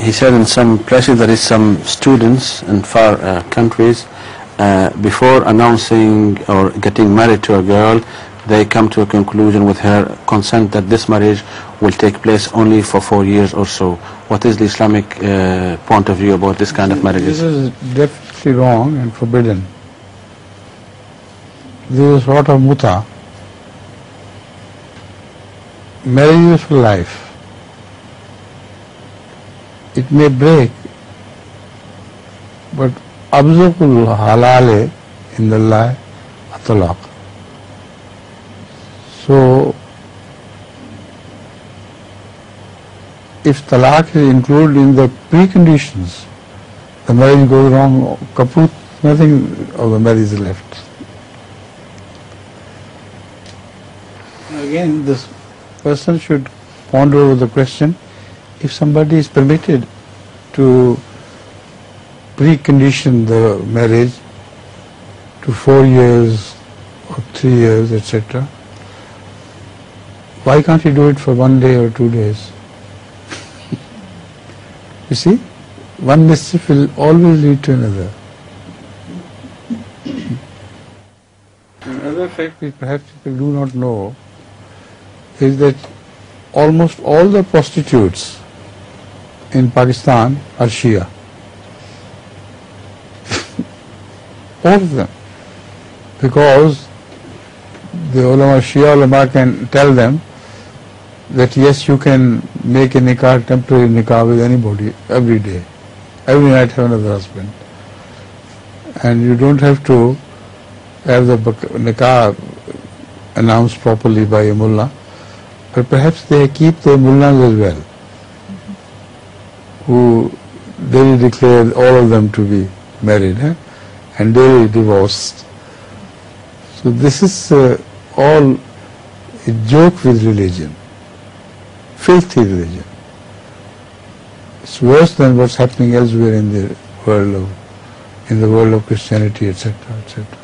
he said in some places there is some students in far countries, before announcing or getting married to a girl, they come to a conclusion with her consent that this marriage will take place only for 4 years or so. What is the Islamic point of view about this kind of marriages? This is definitely wrong and forbidden. This is sort of muta. Marriage is for life. It may break, but abzaqul halal in the law at-talaq. So, if talaq is included in the preconditions, the marriage goes wrong, kaput, nothing of the marriage is left. Again, this person should ponder over the question, if somebody is permitted to precondition the marriage to 4 years or 3 years, etc., why can't he do it for 1 day or 2 days? You see, one mischief will always lead to another. Another fact which perhaps people do not know is that almost all the prostitutes in Pakistan are Shia. All of them. Because the Shia ulama can tell them that yes, you can make a nikah, temporary nikah with anybody, every day. Every night have another husband. And you don't have to have the nikah announced properly by a mullah. But perhaps they keep their mullahs as well, who daily declare all of them to be married, and daily divorced. So this is all a joke with religion, filthy religion. It's worse than what's happening elsewhere in the world of Christianity, etc., etc.